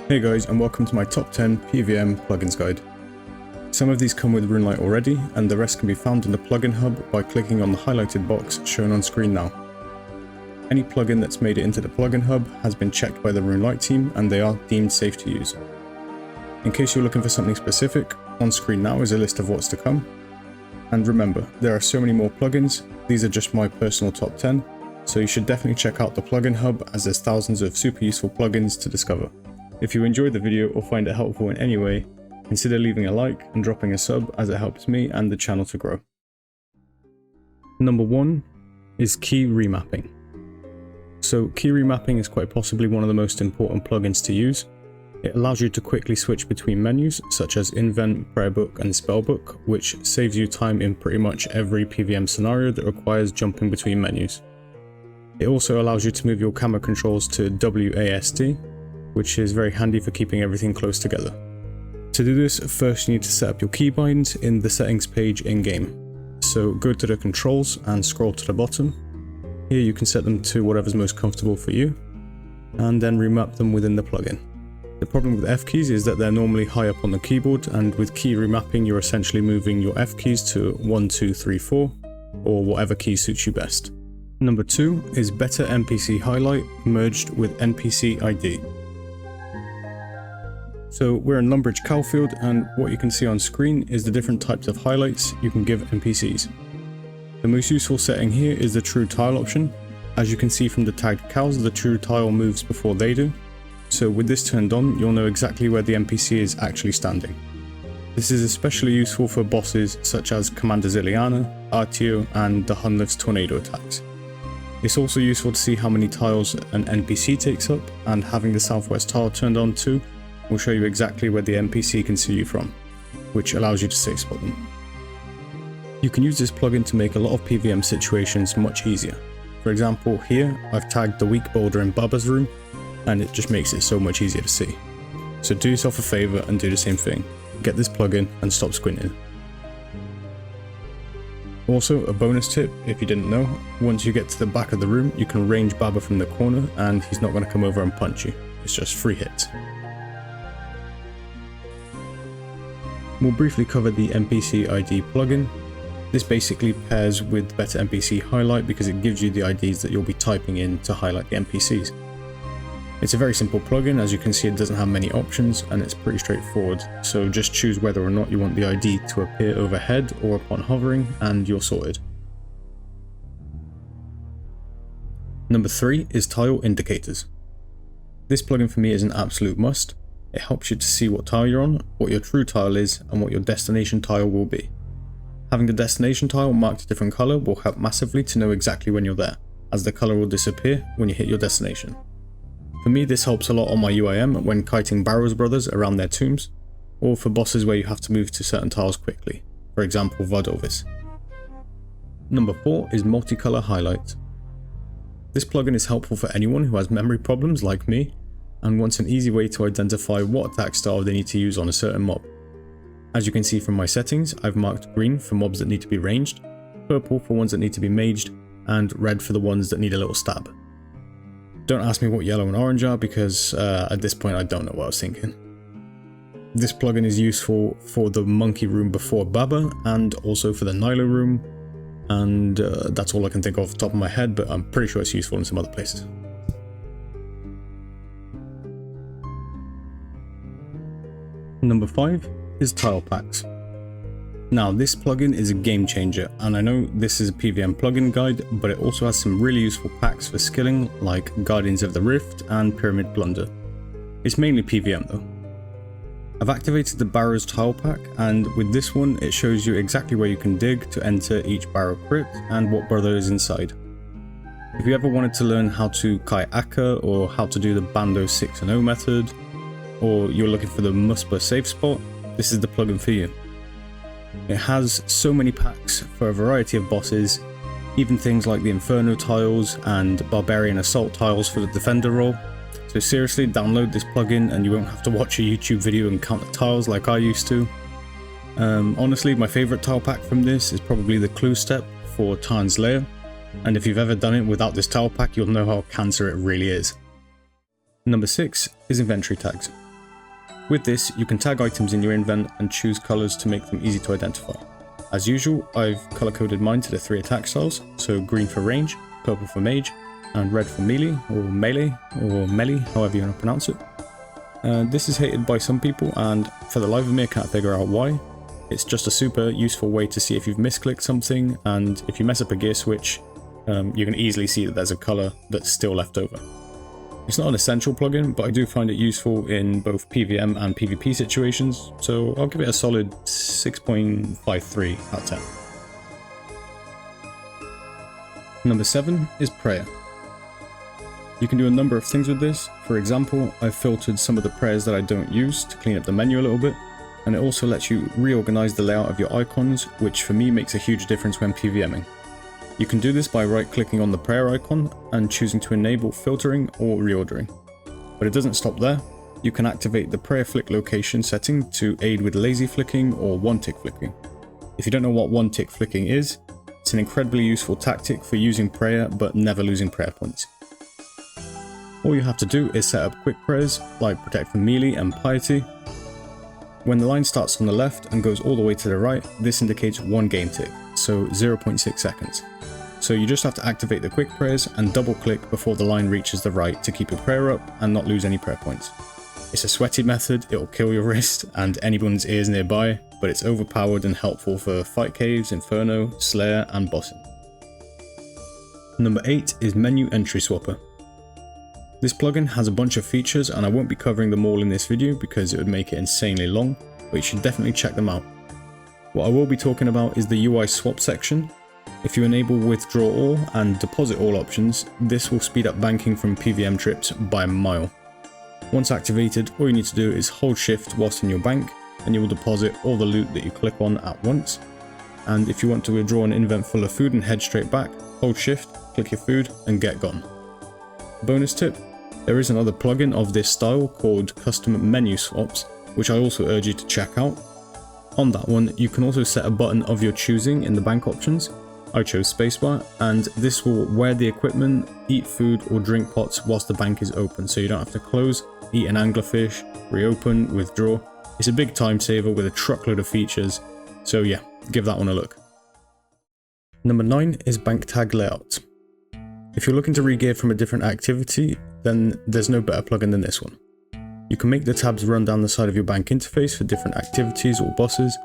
Hey guys, and welcome to my top 10 PVM plugins guide. Some of these come with RuneLite already, and the rest can be found in the plugin hub by clicking on the highlighted box shown on screen now. Any plugin that's made it into the plugin hub has been checked by the RuneLite team and they are deemed safe to use. In case you're looking for something specific, on screen now is a list of what's to come. And remember, there are so many more plugins, these are just my personal top 10, so you should definitely check out the plugin hub as there's thousands of super useful plugins to discover. If you enjoyed the video or find it helpful in any way, consider leaving a like and dropping a sub as it helps me and the channel to grow. Number 1 is key remapping. So key remapping is quite possibly one of the most important plugins to use. It allows you to quickly switch between menus such as Invent, Prayer Book and Spellbook, which saves you time in pretty much every PVM scenario that requires jumping between menus. It also allows you to move your camera controls to WASD, which is very handy for keeping everything close together. To do this, first you need to set up your keybinds in the settings page in-game. So go to the controls and scroll to the bottom. Here you can set them to whatever's most comfortable for you, and then remap them within the plugin. The problem with F keys is that they're normally high up on the keyboard, and with key remapping you're essentially moving your F keys to 1, 2, 3, 4, or whatever key suits you best. Number 2 is Better NPC Highlight merged with NPC ID. So we're in Lumbridge Calfield, and what you can see on screen is the different types of highlights you can give NPCs. The most useful setting here is the true tile option. As you can see from the tagged cows, the true tile moves before they do. So with this turned on, you'll know exactly where the NPC is actually standing. This is especially useful for bosses such as Commander Ziliana, Artio, and the Hunlif's tornado attacks. It's also useful to see how many tiles an NPC takes up, and having the southwest tile turned on too will show you exactly where the NPC can see you from, which allows you to safe spot them. You can use this plugin to make a lot of PVM situations much easier. For example, here I've tagged the weak boulder in Baba's room, and it just makes it so much easier to see. So do yourself a favour and do the same thing. Get this plugin and stop squinting. Also, a bonus tip, if you didn't know, once you get to the back of the room, you can range Baba from the corner and he's not going to come over and punch you. It's just free hits. We'll briefly cover the NPC ID plugin. This basically pairs with Better NPC Highlight because it gives you the IDs that you'll be typing in to highlight the NPCs. It's a very simple plugin. As you can see, it doesn't have many options and it's pretty straightforward, so just choose whether or not you want the ID to appear overhead or upon hovering and you're sorted. Number 3 is tile indicators. This plugin for me is an absolute must. It helps you to see what tile you're on, what your true tile is, and what your destination tile will be. Having the destination tile marked a different colour will help massively to know exactly when you're there, as the colour will disappear when you hit your destination. For me, this helps a lot on my UIM when kiting Barrows brothers around their tombs, or for bosses where you have to move to certain tiles quickly, for example Vardovis. Number 4 is Multicolor Highlight. This plugin is helpful for anyone who has memory problems like me, and wants an easy way to identify what attack style they need to use on a certain mob. As you can see from my settings, I've marked green for mobs that need to be ranged, purple for ones that need to be maged, and red for the ones that need a little stab. Don't ask me what yellow and orange are because at this point I don't know what I was thinking. This plugin is useful for the monkey room before Baba and also for the Nilo room, and that's all I can think of off the top of my head, but I'm pretty sure it's useful in some other places. Number 5 is tile packs. Now this plugin is a game changer, and I know this is a PVM plugin guide, but it also has some really useful packs for skilling like Guardians of the Rift and Pyramid Blunder. It's mainly PVM though. I've activated the Barrows tile pack, and with this one it shows you exactly where you can dig to enter each Barrow crypt and what brother is inside. If you ever wanted to learn how to Kai Akka or how to do the Bando 6 and 0 method, or you're looking for the Muspa safe spot, this is the plugin for you. It has so many packs for a variety of bosses, even things like the Inferno tiles and Barbarian Assault tiles for the Defender role. So seriously, download this plugin and you won't have to watch a YouTube video and count the tiles like I used to. Honestly, my favourite tile pack from this is probably the Clue Step for Tarn's Lair, and if you've ever done it without this tile pack, you'll know how cancer it really is. Number 6 is inventory tags. With this, you can tag items in your invent and choose colours to make them easy to identify. As usual, I've colour coded mine to the 3 attack styles, so green for range, purple for mage, and red for melee, however you want to pronounce it. This is hated by some people, and for the life of me I can't figure out why. It's just a super useful way to see if you've misclicked something, and if you mess up a gear switch, you can easily see that there's a colour that's still left over. It's not an essential plugin, but I do find it useful in both PVM and PvP situations, so I'll give it a solid 6.53 out of 10. Number 7 is prayer. You can do a number of things with this. For example, I've filtered some of the prayers that I don't use to clean up the menu a little bit, and it also lets you reorganize the layout of your icons, which for me makes a huge difference when PVMing. You can do this by right-clicking on the prayer icon and choosing to enable filtering or reordering. But it doesn't stop there. You can activate the prayer flick location setting to aid with lazy flicking or one-tick flicking. If you don't know what one-tick flicking is, it's an incredibly useful tactic for using prayer but never losing prayer points. All you have to do is set up quick prayers like Protect from Melee and Piety. When the line starts on the left and goes all the way to the right, this indicates 1 game tick, so 0.6 seconds. So you just have to activate the quick prayers and double click before the line reaches the right to keep your prayer up and not lose any prayer points. It's a sweaty method, it'll kill your wrist and anyone's ears nearby, but it's overpowered and helpful for fight caves, inferno, slayer and bossing. Number 8 is Menu Entry Swapper. This plugin has a bunch of features and I won't be covering them all in this video because it would make it insanely long, but you should definitely check them out. What I will be talking about is the UI swap section. If you enable withdraw all and deposit all options, this will speed up banking from PVM trips by a mile. Once activated, all you need to do is hold shift whilst in your bank and you will deposit all the loot that you click on at once. And if you want to withdraw an invent full of food and head straight back, hold shift, click your food and get gone. Bonus tip, there is another plugin of this style called Custom Menu Swaps, which I also urge you to check out. On that one, you can also set a button of your choosing in the bank options. I chose spacebar, and this will wear the equipment, eat food or drink pots whilst the bank is open, so you don't have to close, eat an anglerfish, reopen, withdraw. It's a big time saver with a truckload of features, so yeah, give that one a look. Number 9 is Bank Tag Layout. If you're looking to regear from a different activity, then there's no better plugin than this one. You can make the tabs run down the side of your bank interface for different activities or bosses,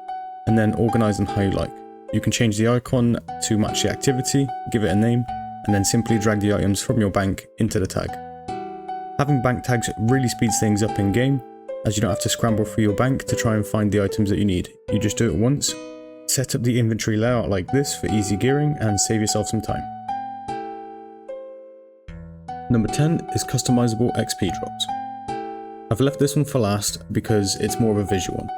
and then organize them how you like. You can change the icon to match the activity, give it a name, and then simply drag the items from your bank into the tag. Having bank tags really speeds things up in game, as you don't have to scramble through your bank to try and find the items that you need. You just do it once, set up the inventory layout like this for easy gearing, and save yourself some time. Number 10 is Customizable XP Drops. I've left this one for last because it's more of a visual one.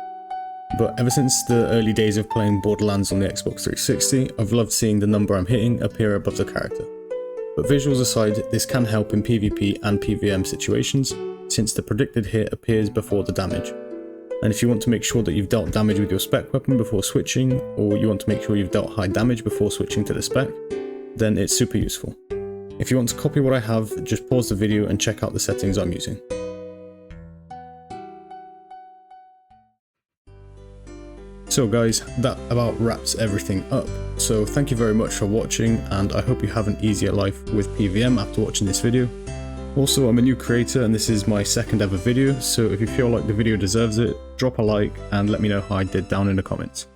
But ever since the early days of playing Borderlands on the Xbox 360, I've loved seeing the number I'm hitting appear above the character. But visuals aside, this can help in PvP and PVM situations, since the predicted hit appears before the damage. And if you want to make sure that you've dealt damage with your spec weapon before switching, or you want to make sure you've dealt high damage before switching to the spec, then it's super useful. If you want to copy what I have, just pause the video and check out the settings I'm using. So guys, that about wraps everything up. So thank you very much for watching, and I hope you have an easier life with PVM after watching this video. Also, I'm a new creator and this is my second ever video, so if you feel like the video deserves it, drop a like and let me know how I did down in the comments.